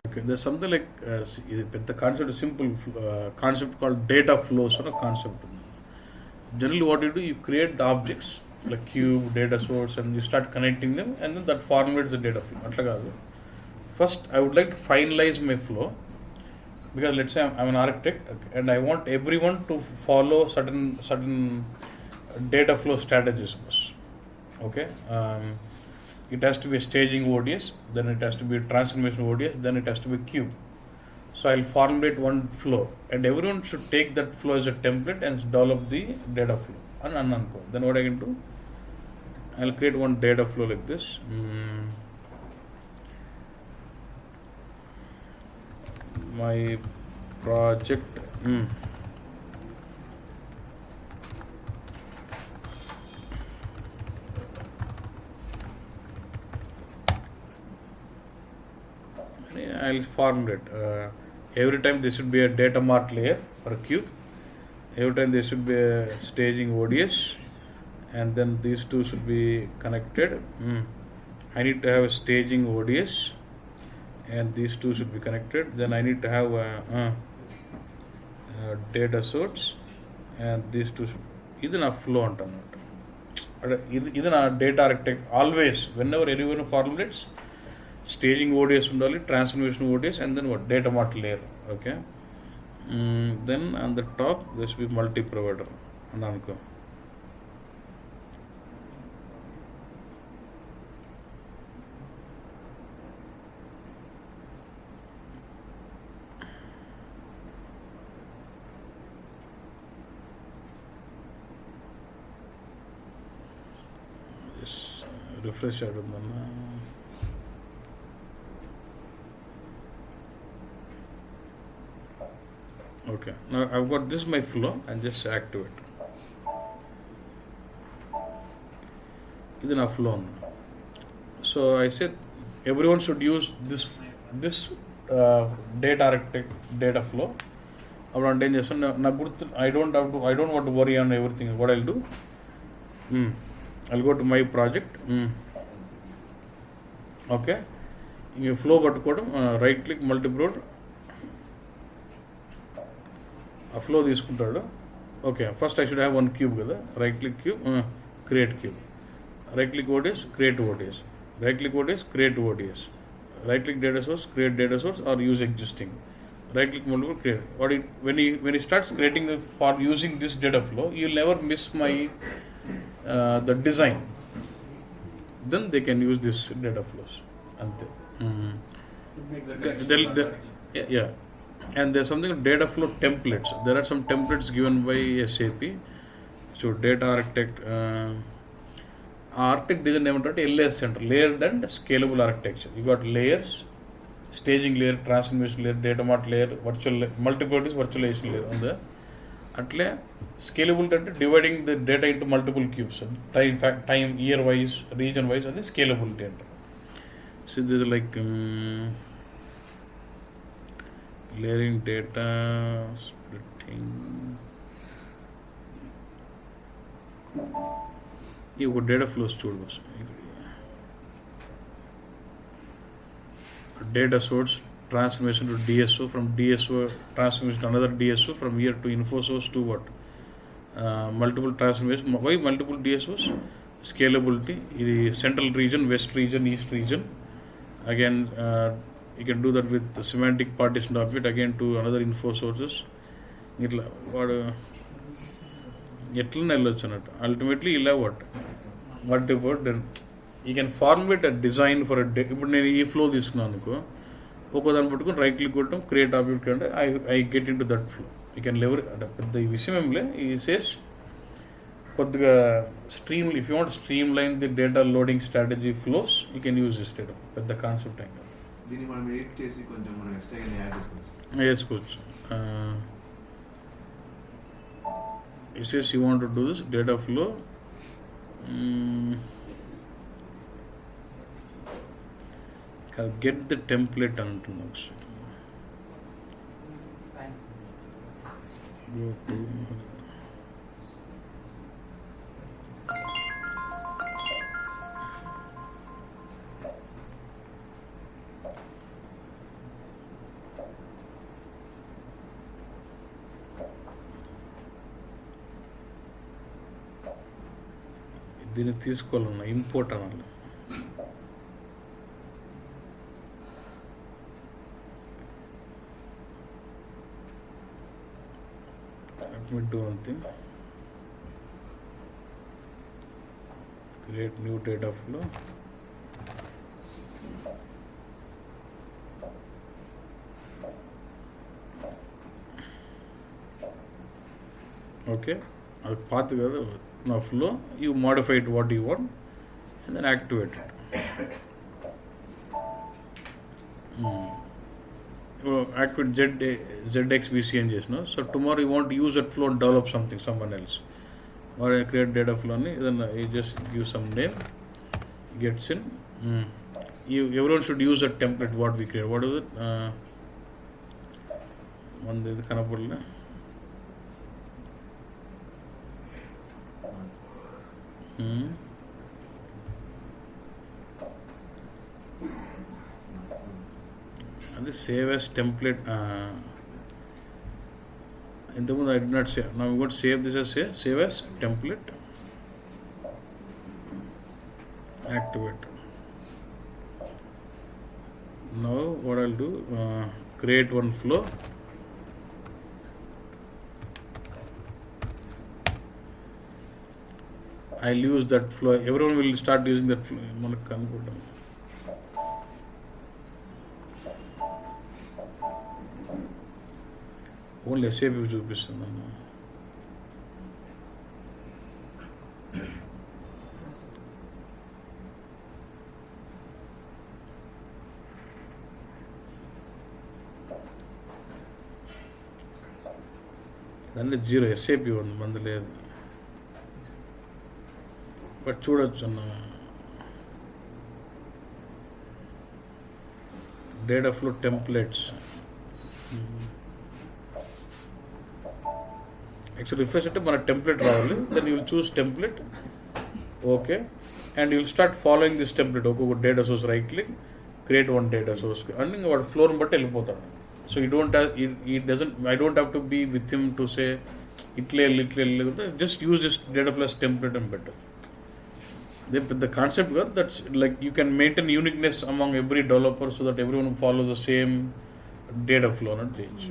Okay, there's something like the concept is simple concept called data flows or a concept. Generally, what you do, you create the objects like cube, data source, and you start connecting them, and then that formulates the data flow. అట్లా కాదు. First, I would like to finalize my flow because let's say I'm an architect, okay, and I want everyone to follow certain data flow strategies. Okay. It has to be a staging ODS, then it has to be a transformation ODS, then it has to be cube. So I'll formulate one flow, and everyone should take that flow as a template and develop the data flow. Then what I can do, I'll create one data flow like this. My project. I'll formulate. Every time there should be a data mart layer for a cube. Every time there should be a staging ODS, and then these two should be connected. I need to have a staging ODS, and these two should be connected. Then I need to have a data source, and these two should. This is a flow antannattu. This is a data architect. Always, whenever anyone formulates, staging ODS undali, transformation ODS, and then what? Data mart layer. Okay. Then on the top there should be multi-provider. Ananko. Yes, refresh agudana. Okay, now I've got this my flow and just activate. This is a flow. So I said everyone should use this data architect data flow. I don't want to worry on everything. What I'll do, I'll go to my project. Okay, you flow but right click multiple. A flow తీసుకుంటాడు. Okay, first I should have one cube కదా. Right click cube, create cube. Right click ODS, create ODS. Right click ODS, create ODS. Right click data source, create data source or use existing. Right click multiple, create. When he starts creating for using this data flow, you'll never miss my the design. Then they can use this data flows. Ante. Yeah. And there's something data flow templates. There are some templates given by SAP. So data architect, architect design name LS center, layered and scalable architecture. You got layers, staging layer, transformation layer, data mart layer, multiple virtualization layer on the atle scalable అంటే dividing the data into multiple cubes. Time year wise, region wise, and scalability అంటే. So this is like layering data, splitting. You got data flows చూడు bus. Data source transformation to DSO, from DSO transformation to another DSO, from here to info source to what? Multiple transformation. Why multiple DSOs? Scalability. Central region, west region, east region. Again, you can do that with the semantic partition object, again to another info sources. Ultimately, you'll have what? Multiple. Then you can formulate a design for a ఇప్పుడు నేను ఈ flow తీసుకున్నాను అనుకో, ఒక్కోదాన్ని పట్టుకుని right click కొట్టడం, create object అంటే I get in to that flow. You can lever అంటే పెద్ద ఈ విషయం ఏంలే. ఈ సేస్ కొద్దిగా stream, if you want stream line the data loading strategy flows, you can use this data. పెద్ద కాన్సెప్ట్ ఏం కాదు. దీన్ని మనం ఎడిట్ చేసి కొంచెం మనం ఎక్స్ట్రాగా యాడ్ వేసుకోవచ్చు. It says you want to do this data flow. Get the template అంటుంది ఒకసారి. దీన్ని తీసుకోవాలన్నా ఇంపోర్ట్ అనాలి. Let me do one thing. Create new data flow. Okay, అది పాత కదా నా flow. You modify it what you want and then activate it. Activate ZXBC అని చేసిన. So tomorrow you want to use that flow and develop something, someone else. Or I create data flow ni, then you just give some name, gets in. Everyone should use a template what we create. What is it? One ఇది కనపడలే. అది save as template. ఇంతకుముందు I did not save. Now we got to save this as save as template. Activate. Now what I'll do, create one flow. I'll use that flow. Everyone will start using that flow. మనకు కనుక్కుంటాం. Only SAP చూపిస్తుందన్న. దాంట్లో 0 SAP ఉంది, మంది లేదు. But చూడొచ్చు అన్న. Data flow templates. Actual refresh అంటే మన template రావాలి. Then you will choose template. Okay, and you will start following this template. ఒక్కొక్క data source right click, create one data source and ఇంకా వాడు ఫ్లోర్ని బట్టి వెళ్ళిపోతాడు. సో ఈ don't I don't have to be with him to say ఇట్లే వెళ్ళి. Just use this data flow template and better. The concept was that's like you can maintain uniqueness among every developer so that everyone follows the same data flow, not change.